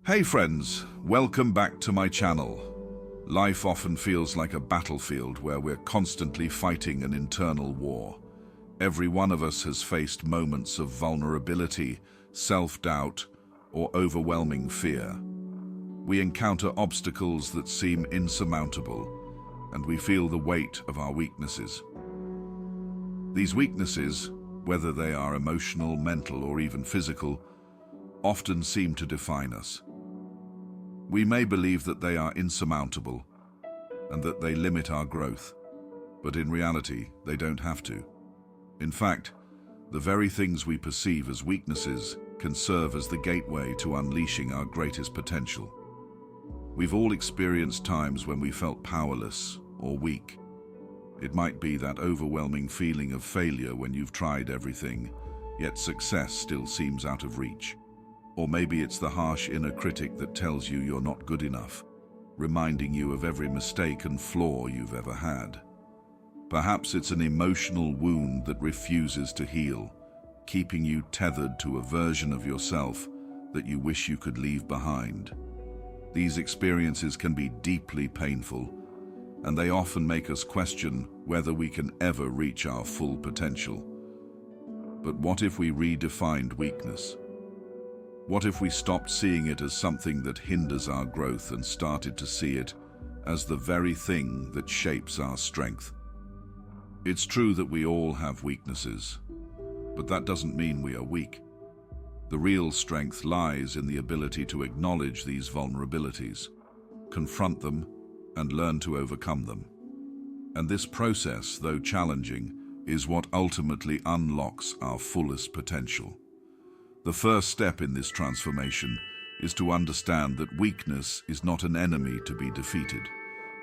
Hey friends, welcome back to my channel. Life often feels like a battlefield where we're constantly fighting an internal war. Every one of us has faced moments of vulnerability, self-doubt, or overwhelming fear. We encounter obstacles that seem insurmountable, and we feel the weight of our weaknesses. These weaknesses, whether they are emotional, mental, or even physical, often seem to define us. We may believe that they are insurmountable and that they limit our growth, but in reality, they don't have to. In fact, the very things we perceive as weaknesses can serve as the gateway to unleashing our greatest potential. We've all experienced times when we felt powerless or weak. It might be that overwhelming feeling of failure when you've tried everything, yet success still seems out of reach. Or maybe it's the harsh inner critic that tells you you're not good enough, reminding you of every mistake and flaw you've ever had. Perhaps it's an emotional wound that refuses to heal, keeping you tethered to a version of yourself that you wish you could leave behind. These experiences can be deeply painful, and they often make us question whether we can ever reach our full potential. But what if we redefined weakness? What if we stopped seeing it as something that hinders our growth and started to see it as the very thing that shapes our strength? It's true that we all have weaknesses, but that doesn't mean we are weak. The real strength lies in the ability to acknowledge these vulnerabilities, confront them, and learn to overcome them. And this process, though challenging, is what ultimately unlocks our fullest potential. The first step in this transformation is to understand that weakness is not an enemy to be defeated.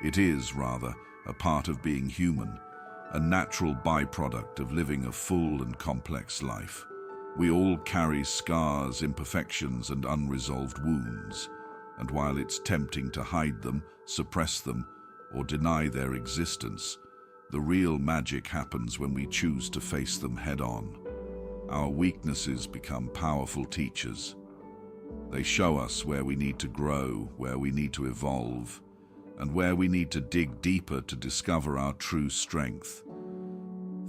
It is, rather, a part of being human, a natural byproduct of living a full and complex life. We all carry scars, imperfections, and unresolved wounds, and while it's tempting to hide them, suppress them, or deny their existence, the real magic happens when we choose to face them head-on. Our weaknesses become powerful teachers. They show us where we need to grow, where we need to evolve, and where we need to dig deeper to discover our true strength.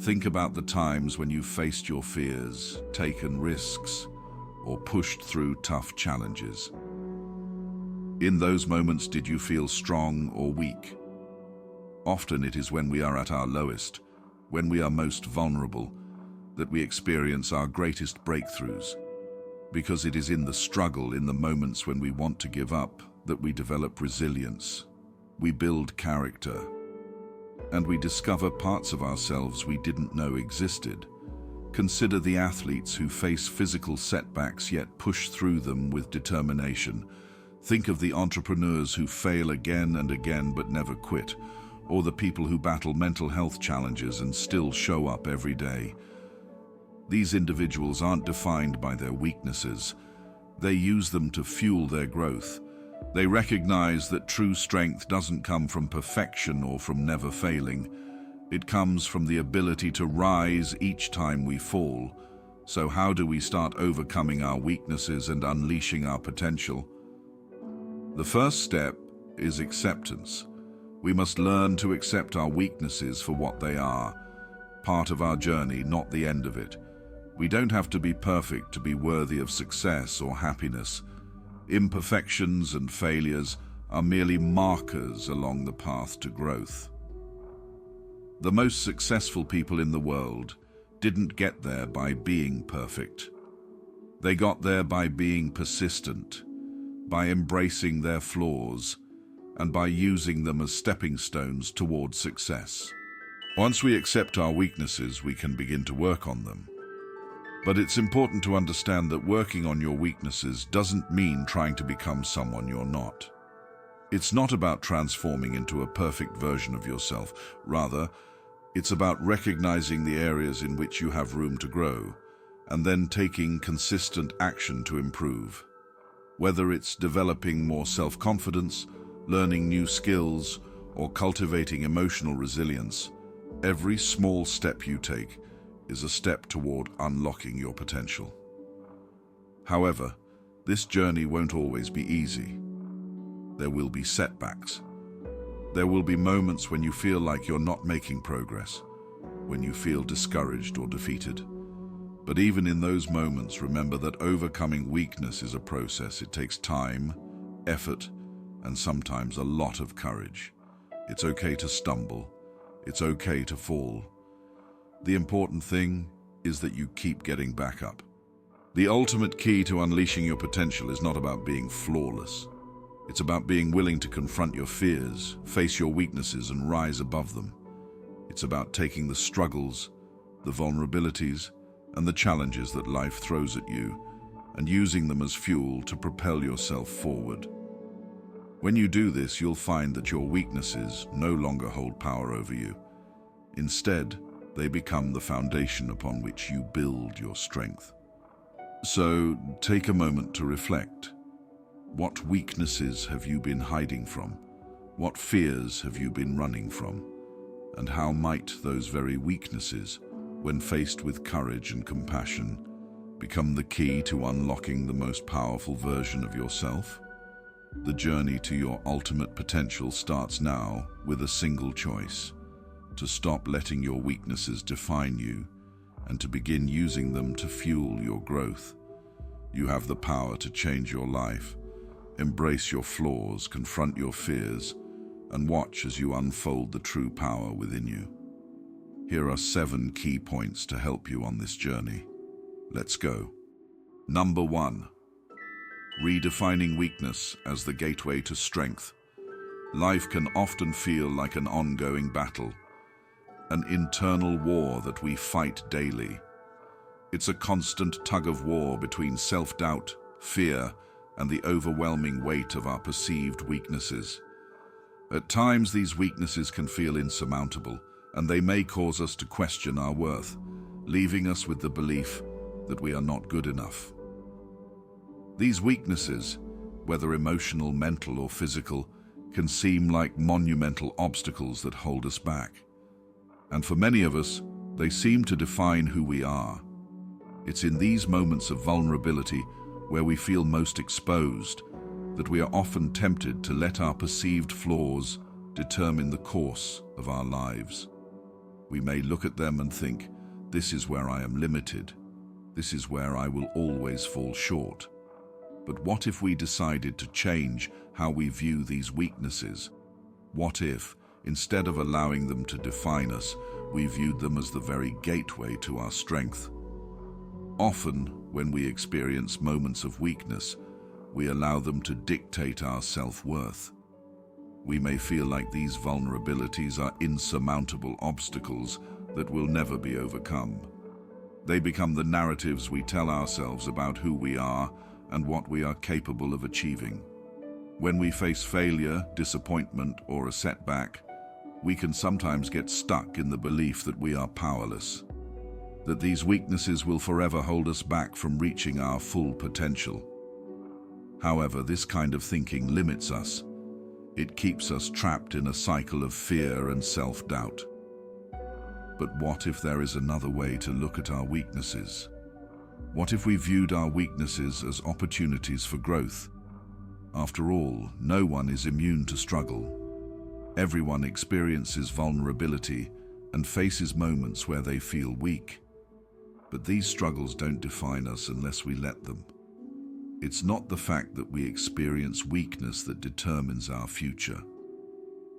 Think about the times when you faced your fears, taken risks, or pushed through tough challenges. In those moments, did you feel strong or weak? Often it is when we are at our lowest, when we are most vulnerable, that we experience our greatest breakthroughs, because it is in the struggle, in the moments when we want to give up, that we develop resilience, we build character, and we discover parts of ourselves we didn't know existed. Consider the athletes who face physical setbacks yet push through them with determination. Think of the entrepreneurs who fail again and again but never quit, or the people who battle mental health challenges and still show up every day. These individuals aren't defined by their weaknesses. They use them to fuel their growth. They recognize that true strength doesn't come from perfection or from never failing. It comes from the ability to rise each time we fall. So how do we start overcoming our weaknesses and unleashing our potential? The first step is acceptance. We must learn to accept our weaknesses for what they are, part of our journey, not the end of it. We don't have to be perfect to be worthy of success or happiness. Imperfections and failures are merely markers along the path to growth. The most successful people in the world didn't get there by being perfect. They got there by being persistent, by embracing their flaws, and by using them as stepping stones towards success. Once we accept our weaknesses, we can begin to work on them. But it's important to understand that working on your weaknesses doesn't mean trying to become someone you're not. It's not about transforming into a perfect version of yourself. Rather, it's about recognizing the areas in which you have room to grow, and then taking consistent action to improve. Whether it's developing more self-confidence, learning new skills, or cultivating emotional resilience, every small step you take is a step toward unlocking your potential. However, This journey won't always be easy. There will be setbacks. There will be moments when you feel like you're not making progress, when you feel discouraged or defeated. But even in those moments, remember that overcoming weakness is a process. It takes time, effort, and sometimes a lot of courage. It's okay to stumble. It's okay to fall. The important thing is that you keep getting back up. The ultimate key to unleashing your potential is not about being flawless. It's about being willing to confront your fears, face your weaknesses, and rise above them. It's about taking the struggles, the vulnerabilities, and the challenges that life throws at you and using them as fuel to propel yourself forward. When you do this, you'll find that your weaknesses no longer hold power over you. Instead, they become the foundation upon which you build your strength. So, take a moment to reflect. What weaknesses have you been hiding from? What fears have you been running from? And how might those very weaknesses, when faced with courage and compassion, become the key to unlocking the most powerful version of yourself? The journey to your ultimate potential starts now with a single choice: to stop letting your weaknesses define you and to begin using them to fuel your growth. You have the power to change your life. Embrace your flaws, confront your fears, and watch as you unfold the true power within you. Here are 7 key points to help you on this journey. Let's go. Number 1. Redefining weakness as the gateway to strength. Life can often feel like an ongoing battle, an internal war that we fight daily. It's a constant tug-of-war between self-doubt, fear, and the overwhelming weight of our perceived weaknesses. At times, these weaknesses can feel insurmountable, and they may cause us to question our worth, leaving us with the belief that we are not good enough. These weaknesses, whether emotional, mental, or physical, can seem like monumental obstacles that hold us back. And for many of us, they seem to define who we are. It's in these moments of vulnerability, where we feel most exposed, that we are often tempted to let our perceived flaws determine the course of our lives. We may look at them and think, this is where I am limited. This is where I will always fall short. But what if we decided to change how we view these weaknesses? What if, instead of allowing them to define us, we viewed them as the very gateway to our strength? Often, when we experience moments of weakness, we allow them to dictate our self-worth. We may feel like these vulnerabilities are insurmountable obstacles that will never be overcome. They become the narratives we tell ourselves about who we are and what we are capable of achieving. When we face failure, disappointment, or a setback, we can sometimes get stuck in the belief that we are powerless, that these weaknesses will forever hold us back from reaching our full potential. However, this kind of thinking limits us. It keeps us trapped in a cycle of fear and self-doubt. But what if there is another way to look at our weaknesses? What if we viewed our weaknesses as opportunities for growth? After all, no one is immune to struggle. Everyone experiences vulnerability and faces moments where they feel weak. But these struggles don't define us unless we let them. It's not the fact that we experience weakness that determines our future.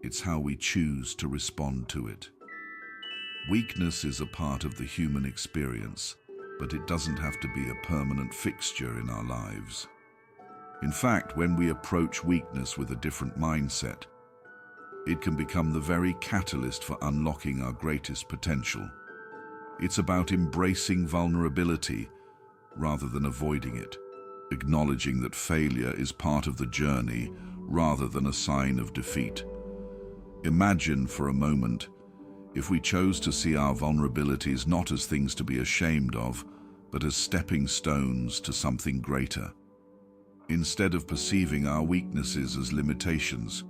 It's how we choose to respond to it. Weakness is a part of the human experience, but it doesn't have to be a permanent fixture in our lives. In fact, when we approach weakness with a different mindset, it can become the very catalyst for unlocking our greatest potential. It's about embracing vulnerability rather than avoiding it, acknowledging that failure is part of the journey rather than a sign of defeat. Imagine for a moment if we chose to see our vulnerabilities not as things to be ashamed of, but as stepping stones to something greater. Instead of perceiving our weaknesses as limitations,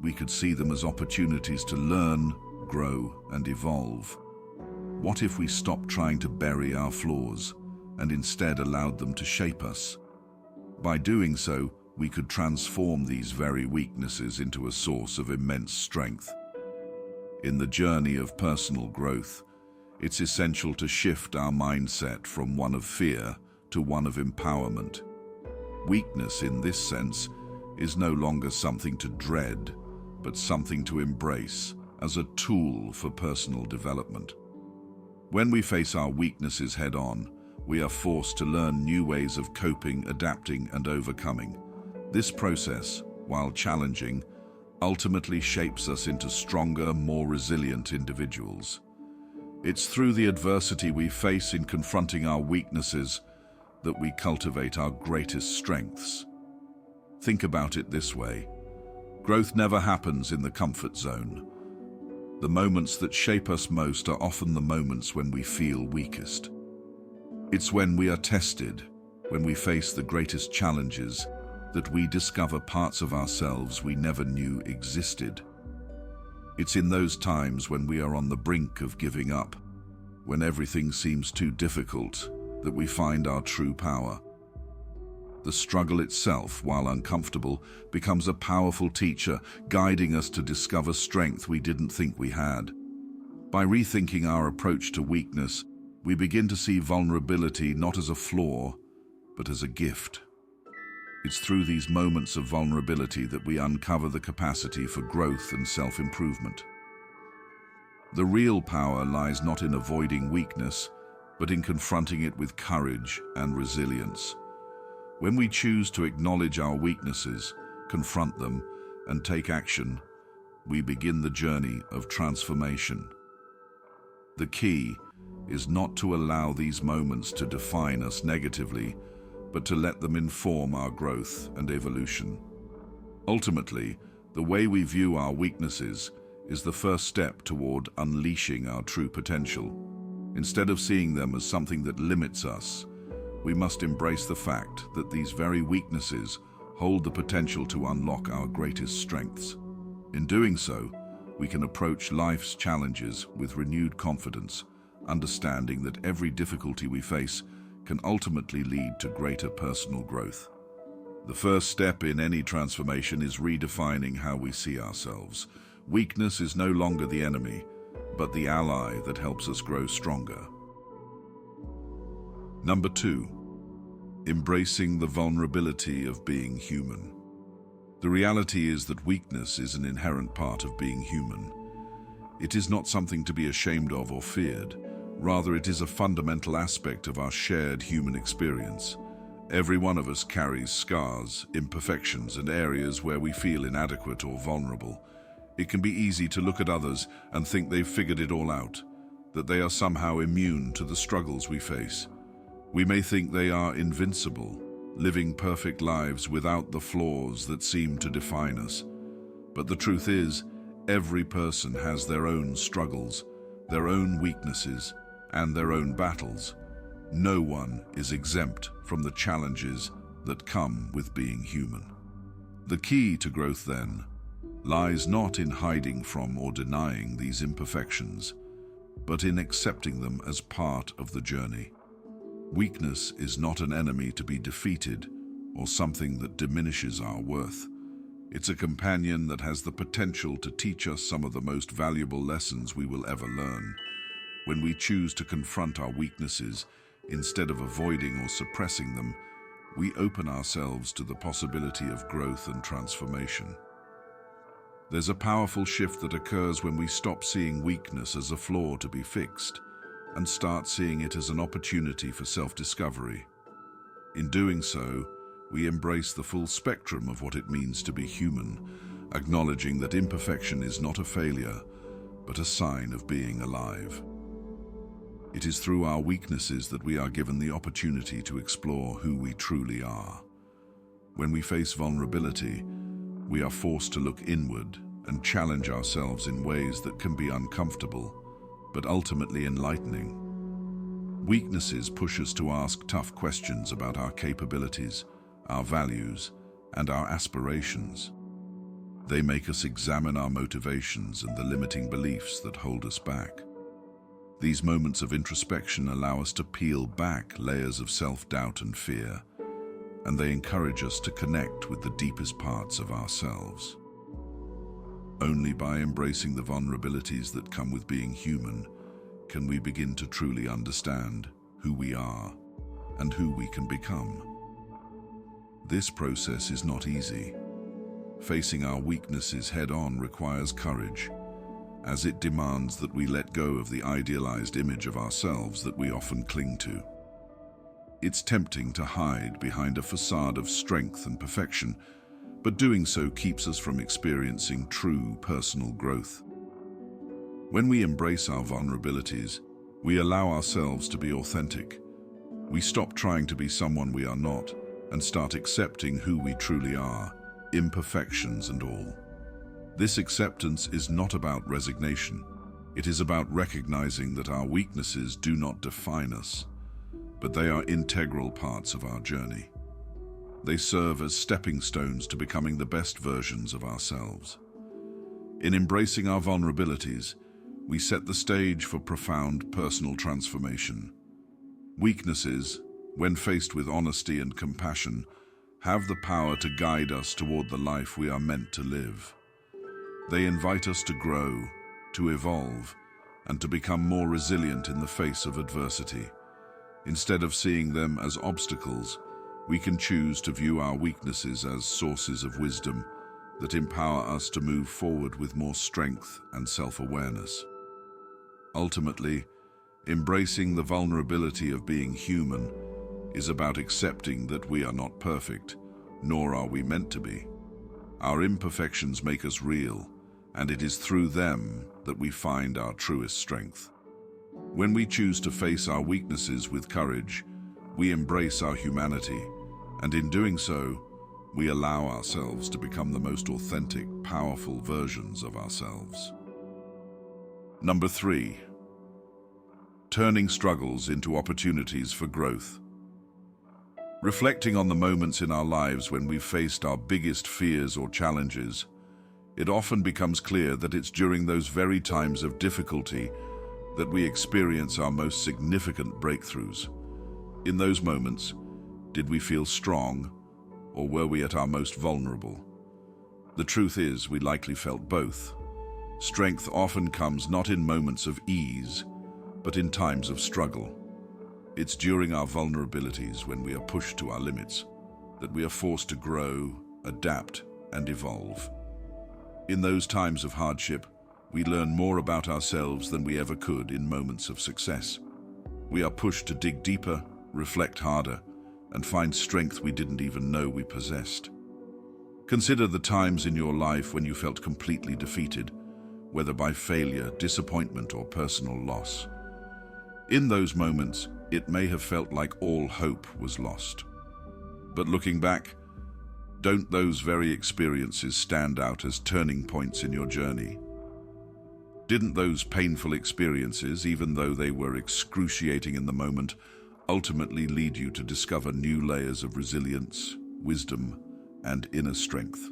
we could see them as opportunities to learn, grow, and evolve. What if we stopped trying to bury our flaws and instead allowed them to shape us? By doing so, we could transform these very weaknesses into a source of immense strength. In the journey of personal growth, it's essential to shift our mindset from one of fear to one of empowerment. Weakness, in this sense, is no longer something to dread, but something to embrace as a tool for personal development. When we face our weaknesses head-on, we are forced to learn new ways of coping, adapting, and overcoming. This process, while challenging, ultimately shapes us into stronger, more resilient individuals. It's through the adversity we face in confronting our weaknesses that we cultivate our greatest strengths. Think about it this way. Growth never happens in the comfort zone. The moments that shape us most are often the moments when we feel weakest. It's when we are tested, when we face the greatest challenges, that we discover parts of ourselves we never knew existed. It's in those times when we are on the brink of giving up, when everything seems too difficult, that we find our true power. The struggle itself, while uncomfortable, becomes a powerful teacher, guiding us to discover strength we didn't think we had. By rethinking our approach to weakness, we begin to see vulnerability not as a flaw, but as a gift. It's through these moments of vulnerability that we uncover the capacity for growth and self-improvement. The real power lies not in avoiding weakness, but in confronting it with courage and resilience. When we choose to acknowledge our weaknesses, confront them, and take action, we begin the journey of transformation. The key is not to allow these moments to define us negatively, but to let them inform our growth and evolution. Ultimately, the way we view our weaknesses is the first step toward unleashing our true potential. Instead of seeing them as something that limits us, we must embrace the fact that these very weaknesses hold the potential to unlock our greatest strengths. In doing so, we can approach life's challenges with renewed confidence, understanding that every difficulty we face can ultimately lead to greater personal growth. The first step in any transformation is redefining how we see ourselves. Weakness is no longer the enemy, but the ally that helps us grow stronger. Number 2, embracing the vulnerability of being human. The reality is that weakness is an inherent part of being human. It is not something to be ashamed of or feared. Rather, it is a fundamental aspect of our shared human experience. Every one of us carries scars, imperfections, and areas where we feel inadequate or vulnerable. It can be easy to look at others and think they've figured it all out, that they are somehow immune to the struggles we face. We may think they are invincible, living perfect lives without the flaws that seem to define us. But the truth is, every person has their own struggles, their own weaknesses, and their own battles. No one is exempt from the challenges that come with being human. The key to growth, then, lies not in hiding from or denying these imperfections, but in accepting them as part of the journey. Weakness is not an enemy to be defeated or something that diminishes our worth. It's a companion that has the potential to teach us some of the most valuable lessons we will ever learn. When we choose to confront our weaknesses, instead of avoiding or suppressing them, we open ourselves to the possibility of growth and transformation. There's a powerful shift that occurs when we stop seeing weakness as a flaw to be fixed and start seeing it as an opportunity for self-discovery. In doing so, we embrace the full spectrum of what it means to be human, acknowledging that imperfection is not a failure, but a sign of being alive. It is through our weaknesses that we are given the opportunity to explore who we truly are. When we face vulnerability, we are forced to look inward and challenge ourselves in ways that can be uncomfortable, but ultimately enlightening. Weaknesses push us to ask tough questions about our capabilities, our values, and our aspirations. They make us examine our motivations and the limiting beliefs that hold us back. These moments of introspection allow us to peel back layers of self-doubt and fear, and they encourage us to connect with the deepest parts of ourselves. Only by embracing the vulnerabilities that come with being human can we begin to truly understand who we are and who we can become. This process is not easy. Facing our weaknesses head-on requires courage, as it demands that we let go of the idealized image of ourselves that we often cling to. It's tempting to hide behind a facade of strength and perfection, but doing so keeps us from experiencing true personal growth. When we embrace our vulnerabilities, we allow ourselves to be authentic. We stop trying to be someone we are not and start accepting who we truly are, imperfections and all. This acceptance is not about resignation. It is about recognizing that our weaknesses do not define us, but they are integral parts of our journey. They serve as stepping stones to becoming the best versions of ourselves. In embracing our vulnerabilities, we set the stage for profound personal transformation. Weaknesses, when faced with honesty and compassion, have the power to guide us toward the life we are meant to live. They invite us to grow, to evolve, and to become more resilient in the face of adversity. Instead of seeing them as obstacles, we can choose to view our weaknesses as sources of wisdom that empower us to move forward with more strength and self-awareness. Ultimately, embracing the vulnerability of being human is about accepting that we are not perfect, nor are we meant to be. Our imperfections make us real, and it is through them that we find our truest strength. When we choose to face our weaknesses with courage, we embrace our humanity, and in doing so, we allow ourselves to become the most authentic, powerful versions of ourselves. Number 3. Turning struggles into opportunities for growth. Reflecting on the moments in our lives when we've faced our biggest fears or challenges, it often becomes clear that it's during those very times of difficulty that we experience our most significant breakthroughs. In those moments, did we feel strong, or were we at our most vulnerable? The truth is, we likely felt both. Strength often comes not in moments of ease, but in times of struggle. It's during our vulnerabilities, when we are pushed to our limits, that we are forced to grow, adapt, and evolve. In those times of hardship, we learn more about ourselves than we ever could in moments of success. We are pushed to dig deeper, reflect harder, and find strength we didn't even know we possessed. Consider the times in your life when you felt completely defeated, whether by failure, disappointment, or personal loss. In those moments, it may have felt like all hope was lost. But looking back, don't those very experiences stand out as turning points in your journey? Didn't those painful experiences, even though they were excruciating in the moment, ultimately lead you to discover new layers of resilience, wisdom, and inner strength?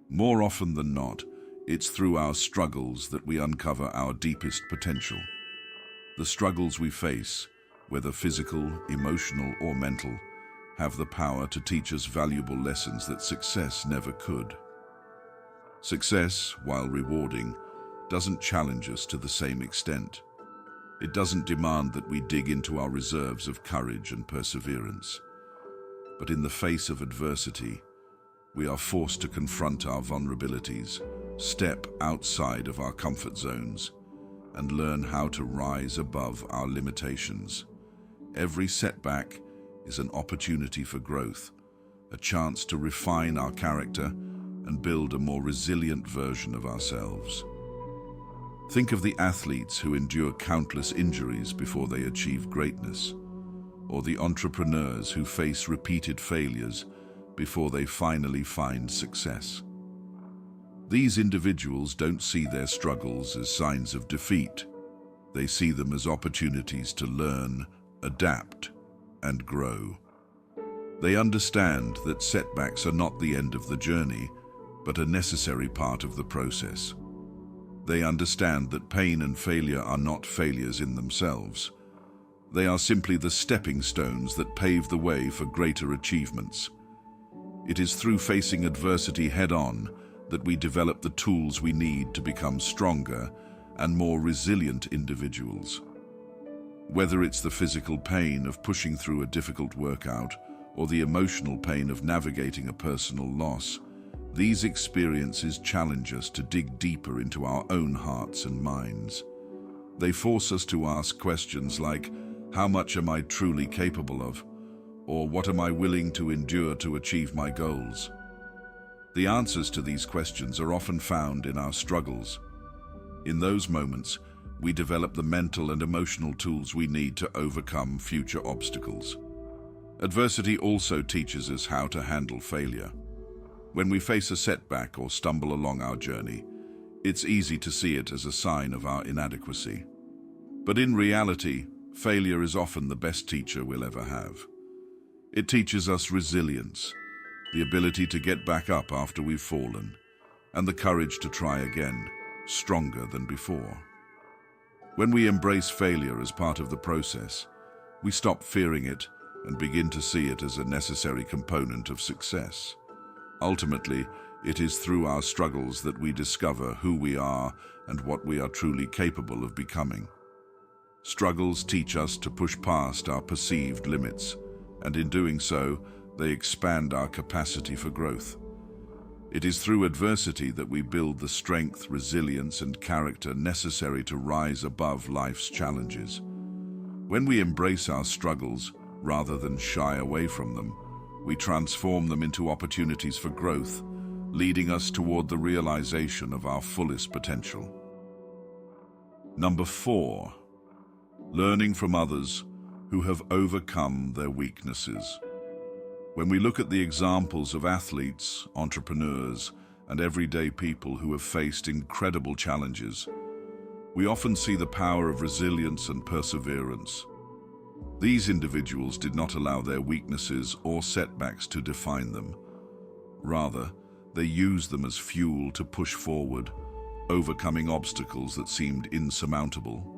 More often than not, it's through our struggles that we uncover our deepest potential. The struggles we face, whether physical, emotional, or mental, have the power to teach us valuable lessons that success never could. Success, while rewarding, doesn't challenge us to the same extent. It doesn't demand that we dig into our reserves of courage and perseverance. But in the face of adversity, we are forced to confront our vulnerabilities, step outside of our comfort zones, and learn how to rise above our limitations. Every setback is an opportunity for growth, a chance to refine our character and build a more resilient version of ourselves. Think of the athletes who endure countless injuries before they achieve greatness, or the entrepreneurs who face repeated failures before they finally find success. These individuals don't see their struggles as signs of defeat. They see them as opportunities to learn, adapt, and grow. They understand that setbacks are not the end of the journey, but a necessary part of the process. They understand that pain and failure are not failures in themselves, They are simply the stepping stones that pave the way for greater achievements. It is through facing adversity head-on that we develop the tools we need to become stronger and more resilient individuals. Whether it's the physical pain of pushing through a difficult workout or the emotional pain of navigating a personal loss, these experiences challenge us to dig deeper into our own hearts and minds. They force us to ask questions like, how much am I truly capable of? Or what am I willing to endure to achieve my goals? The answers to these questions are often found in our struggles. In those moments, we develop the mental and emotional tools we need to overcome future obstacles. Adversity also teaches us how to handle failure. When we face a setback or stumble along our journey, it's easy to see it as a sign of our inadequacy. But in reality, failure is often the best teacher we'll ever have. It teaches us resilience, the ability to get back up after we've fallen, and the courage to try again, stronger than before. When we embrace failure as part of the process, we stop fearing it and begin to see it as a necessary component of success. Ultimately, it is through our struggles that we discover who we are and what we are truly capable of becoming. Struggles teach us to push past our perceived limits, and in doing so, they expand our capacity for growth. It is through adversity that we build the strength, resilience, and character necessary to rise above life's challenges. When we embrace our struggles, rather than shy away from them, we transform them into opportunities for growth, leading us toward the realization of our fullest potential. Number 4, learning from others who have overcome their weaknesses. When we look at the examples of athletes, entrepreneurs, and everyday people who have faced incredible challenges, we often see the power of resilience and perseverance. These individuals did not allow their weaknesses or setbacks to define them. Rather, they used them as fuel to push forward, overcoming obstacles that seemed insurmountable.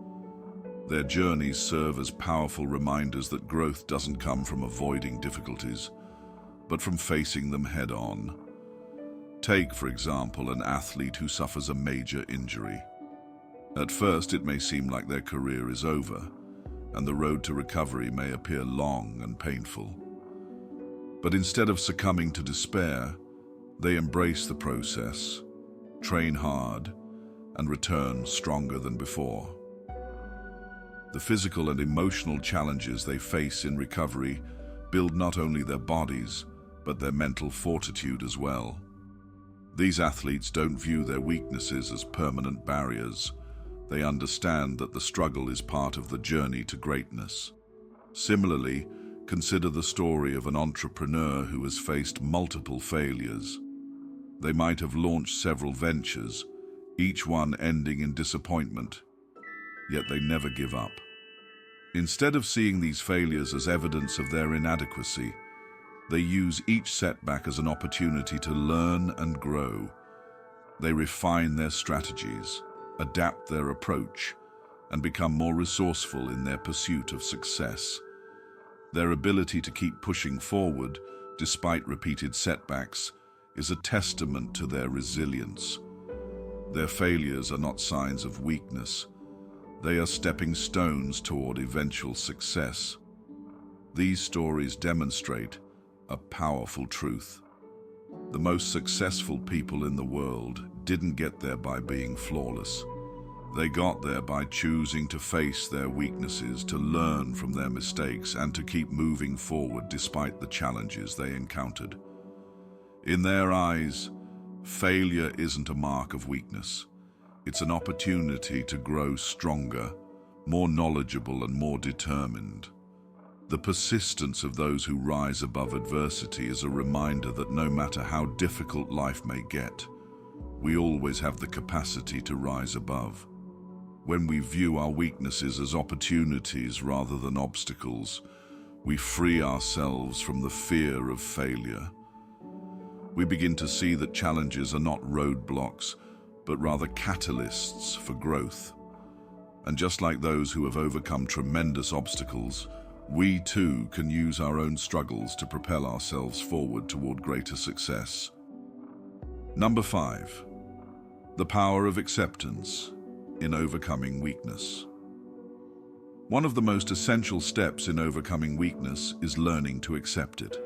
Their journeys serve as powerful reminders that growth doesn't come from avoiding difficulties, but from facing them head-on. Take, for example, an athlete who suffers a major injury. At first, it may seem like their career is over, and the road to recovery may appear long and painful. But instead of succumbing to despair, they embrace the process, train hard, and return stronger than before. The physical and emotional challenges they face in recovery build not only their bodies, but their mental fortitude as well. These athletes don't view their weaknesses as permanent barriers. They understand that the struggle is part of the journey to greatness. Similarly, consider the story of an entrepreneur who has faced multiple failures. They might have launched several ventures, each one ending in disappointment, yet they never give up. Instead of seeing these failures as evidence of their inadequacy, they use each setback as an opportunity to learn and grow. They refine their strategies, adapt their approach, and become more resourceful in their pursuit of success. Their ability to keep pushing forward, despite repeated setbacks, is a testament to their resilience. Their failures are not signs of weakness. They are stepping stones toward eventual success. These stories demonstrate a powerful truth. The most successful people in the world didn't get there by being flawless. They got there by choosing to face their weaknesses, to learn from their mistakes, and to keep moving forward despite the challenges they encountered. In their eyes, failure isn't a mark of weakness. It's an opportunity to grow stronger, more knowledgeable, and more determined. The persistence of those who rise above adversity is a reminder that no matter how difficult life may get, we always have the capacity to rise above. When we view our weaknesses as opportunities rather than obstacles, we free ourselves from the fear of failure. We begin to see that challenges are not roadblocks, but rather catalysts for growth. And just like those who have overcome tremendous obstacles, we too can use our own struggles to propel ourselves forward toward greater success. Number 5. The power of acceptance in overcoming weakness. One of the most essential steps in overcoming weakness is learning to accept it.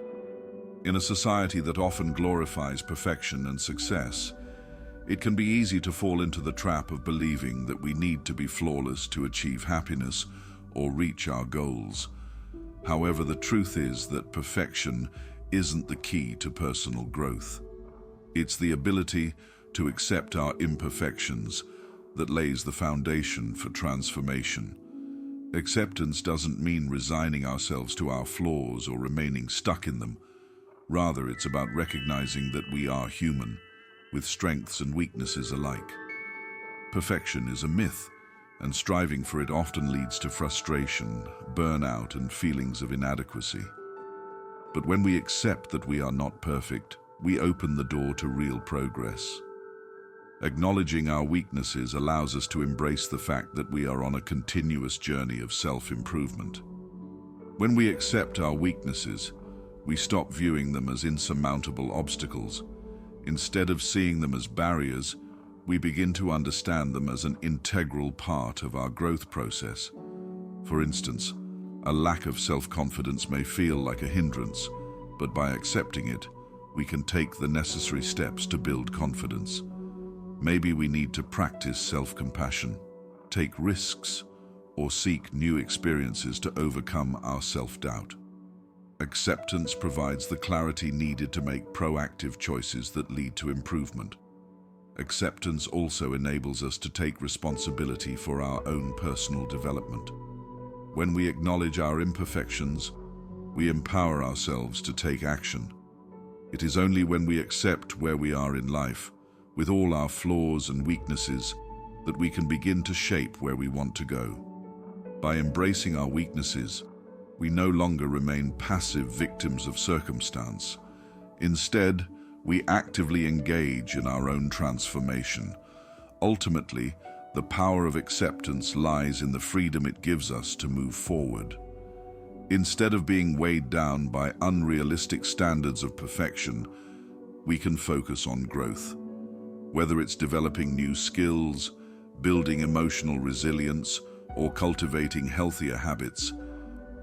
In a society that often glorifies perfection and success, it can be easy to fall into the trap of believing that we need to be flawless to achieve happiness or reach our goals. However, the truth is that perfection isn't the key to personal growth. It's the ability to accept our imperfections that lays the foundation for transformation. Acceptance doesn't mean resigning ourselves to our flaws or remaining stuck in them. Rather, it's about recognizing that we are human, with strengths and weaknesses alike. Perfection is a myth, and striving for it often leads to frustration, burnout, and feelings of inadequacy. But when we accept that we are not perfect, we open the door to real progress. Acknowledging our weaknesses allows us to embrace the fact that we are on a continuous journey of self-improvement. When we accept our weaknesses, we stop viewing them as insurmountable obstacles. Instead of seeing them as barriers, we begin to understand them as an integral part of our growth process. For instance, a lack of self-confidence may feel like a hindrance, but by accepting it, we can take the necessary steps to build confidence. Maybe we need to practice self-compassion, take risks, or seek new experiences to overcome our self-doubt. Acceptance provides the clarity needed to make proactive choices that lead to improvement. Acceptance also enables us to take responsibility for our own personal development. When we acknowledge our imperfections, we empower ourselves to take action. It is only when we accept where we are in life, with all our flaws and weaknesses, that we can begin to shape where we want to go. By embracing our weaknesses, we no longer remain passive victims of circumstance. Instead, we actively engage in our own transformation. Ultimately, the power of acceptance lies in the freedom it gives us to move forward. Instead of being weighed down by unrealistic standards of perfection, we can focus on growth. Whether it's developing new skills, building emotional resilience, or cultivating healthier habits,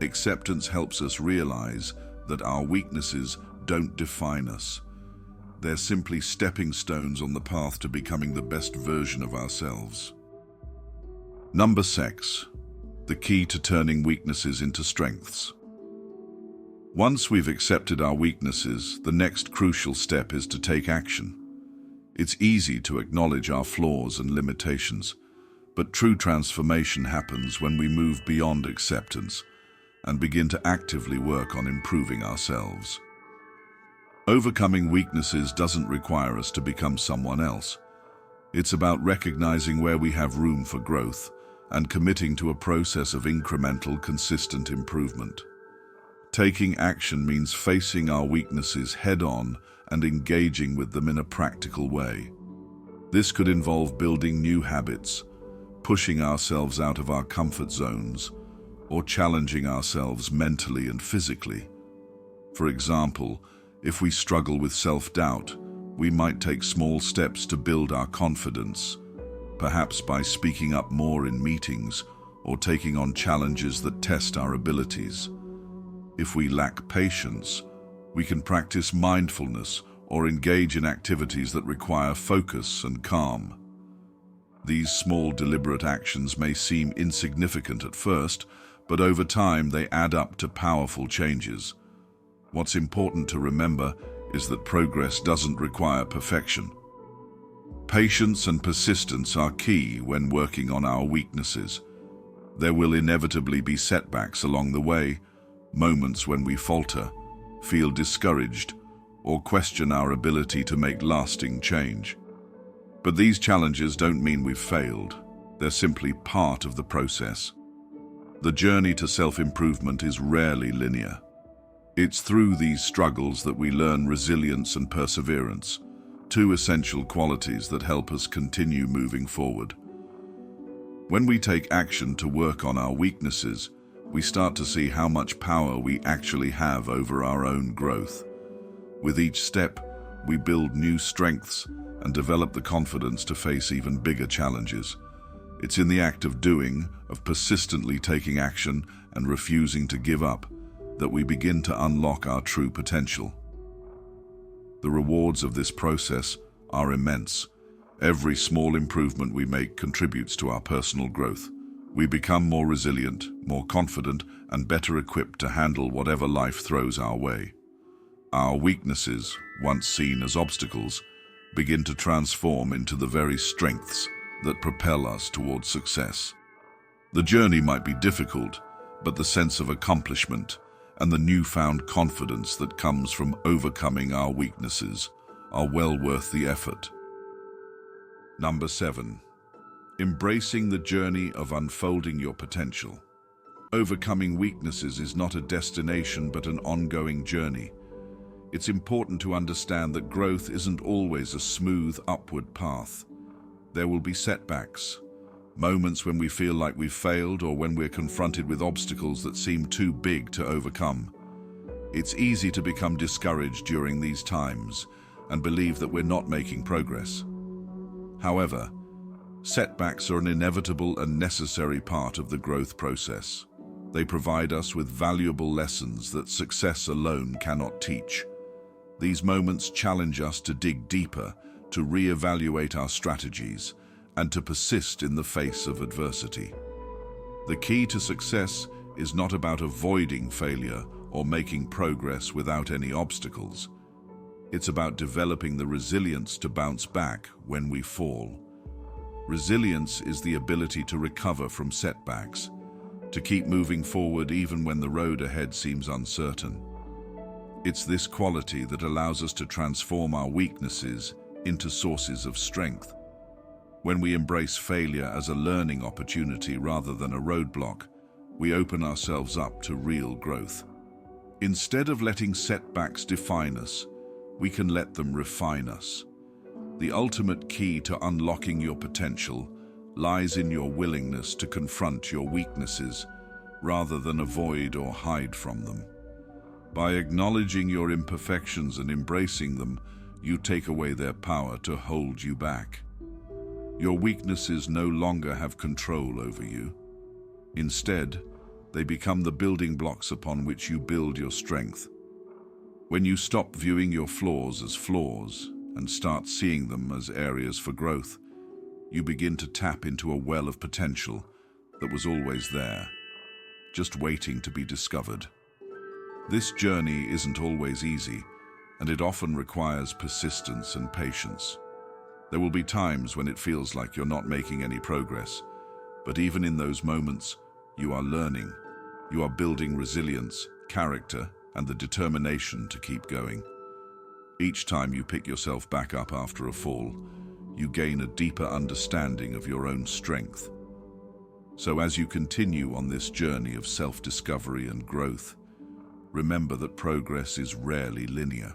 acceptance helps us realize that our weaknesses don't define us. They're simply stepping stones on the path to becoming the best version of ourselves. Number 6. The key to turning weaknesses into strengths. Once we've accepted our weaknesses, the next crucial step is to take action. It's easy to acknowledge our flaws and limitations, but true transformation happens when we move beyond acceptance and begin to actively work on improving ourselves. Overcoming weaknesses doesn't require us to become someone else. It's about recognizing where we have room for growth and committing to a process of incremental, consistent improvement. Taking action means facing our weaknesses head-on and engaging with them in a practical way. This could involve building new habits, pushing ourselves out of our comfort zones, or challenging ourselves mentally and physically. For example, if we struggle with self-doubt, we might take small steps to build our confidence, perhaps by speaking up more in meetings or taking on challenges that test our abilities. If we lack patience, we can practice mindfulness or engage in activities that require focus and calm. These small, deliberate actions may seem insignificant at first, but over time they add up to powerful changes. What's important to remember is that progress doesn't require perfection. Patience and persistence are key when working on our weaknesses. There will inevitably be setbacks along the way, moments when we falter, feel discouraged, or question our ability to make lasting change. But these challenges don't mean we've failed. They're simply part of the process. The journey to self-improvement is rarely linear. It's through these struggles that we learn resilience and perseverance, two essential qualities that help us continue moving forward. When we take action to work on our weaknesses, we start to see how much power we actually have over our own growth. With each step, we build new strengths and develop the confidence to face even bigger challenges. It's in the act of doing, of persistently taking action and refusing to give up, that we begin to unlock our true potential. The rewards of this process are immense. Every small improvement we make contributes to our personal growth. We become more resilient, more confident, and better equipped to handle whatever life throws our way. Our weaknesses, once seen as obstacles, begin to transform into the very strengths that propel us towards success. The journey might be difficult, but the sense of accomplishment and the newfound confidence that comes from overcoming our weaknesses are well worth the effort. Number 7. Embracing the journey of unfolding your potential. Overcoming weaknesses is not a destination but an ongoing journey. It's important to understand that growth isn't always a smooth upward path. There will be setbacks, moments when we feel like we've failed or when we're confronted with obstacles that seem too big to overcome. It's easy to become discouraged during these times and believe that we're not making progress. However, setbacks are an inevitable and necessary part of the growth process. They provide us with valuable lessons that success alone cannot teach. These moments challenge us to dig deeper, to re-evaluate our strategies, and to persist in the face of adversity. The key to success is not about avoiding failure or making progress without any obstacles. It's about developing the resilience to bounce back when we fall. Resilience is the ability to recover from setbacks, to keep moving forward even when the road ahead seems uncertain. It's this quality that allows us to transform our weaknesses into sources of strength. When we embrace failure as a learning opportunity rather than a roadblock, we open ourselves up to real growth. Instead of letting setbacks define us, we can let them refine us. The ultimate key to unlocking your potential lies in your willingness to confront your weaknesses rather than avoid or hide from them. By acknowledging your imperfections and embracing them, you take away their power to hold you back. Your weaknesses no longer have control over you. Instead, they become the building blocks upon which you build your strength. When you stop viewing your flaws as flaws and start seeing them as areas for growth, you begin to tap into a well of potential that was always there, just waiting to be discovered. This journey isn't always easy, and it often requires persistence and patience. There will be times when it feels like you're not making any progress, but even in those moments, you are learning. You are building resilience, character, and the determination to keep going. Each time you pick yourself back up after a fall, you gain a deeper understanding of your own strength. So as you continue on this journey of self-discovery and growth, remember that progress is rarely linear.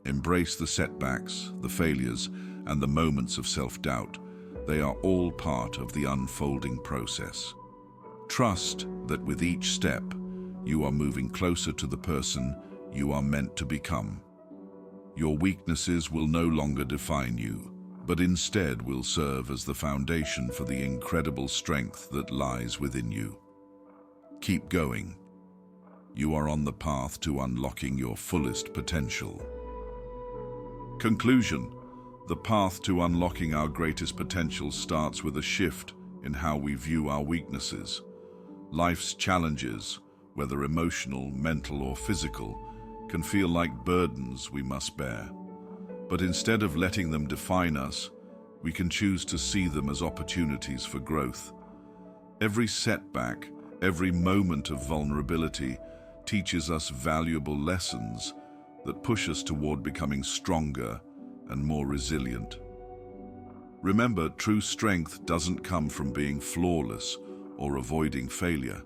Embrace the setbacks, the failures, and the moments of self-doubt. They are all part of the unfolding process. Trust that with each step, you are moving closer to the person you are meant to become. Your weaknesses will no longer define you, but instead will serve as the foundation for the incredible strength that lies within you. Keep going. You are on the path to unlocking your fullest potential. Conclusion: the path to unlocking our greatest potential starts with a shift in how we view our weaknesses. Life's challenges, whether emotional, mental, or physical, can feel like burdens we must bear. But instead of letting them define us, we can choose to see them as opportunities for growth. Every setback, every moment of vulnerability teaches us valuable lessons that push us toward becoming stronger and more resilient. Remember, true strength doesn't come from being flawless or avoiding failure.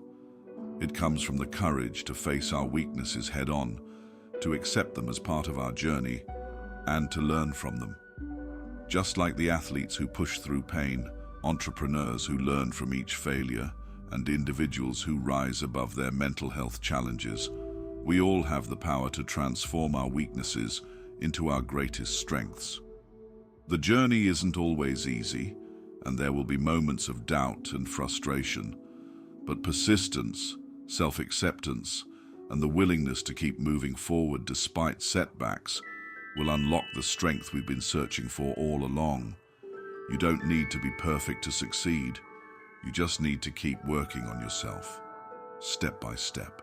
It comes from the courage to face our weaknesses head-on, to accept them as part of our journey, and to learn from them. Just like the athletes who push through pain, entrepreneurs who learn from each failure, and individuals who rise above their mental health challenges. We all have the power to transform our weaknesses into our greatest strengths. The journey isn't always easy, and there will be moments of doubt and frustration, but persistence, self-acceptance, and the willingness to keep moving forward despite setbacks will unlock the strength we've been searching for all along. You don't need to be perfect to succeed. You just need to keep working on yourself, step by step.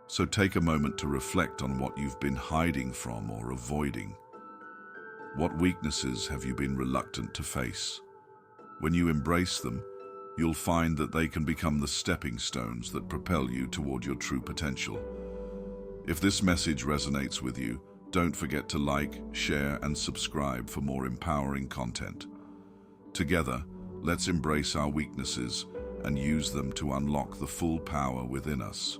So take a moment to reflect on what you've been hiding from or avoiding. What weaknesses have you been reluctant to face? When you embrace them, you'll find that they can become the stepping stones that propel you toward your true potential. If this message resonates with you, don't forget to like, share, and subscribe for more empowering content. Together, let's embrace our weaknesses and use them to unlock the full power within us.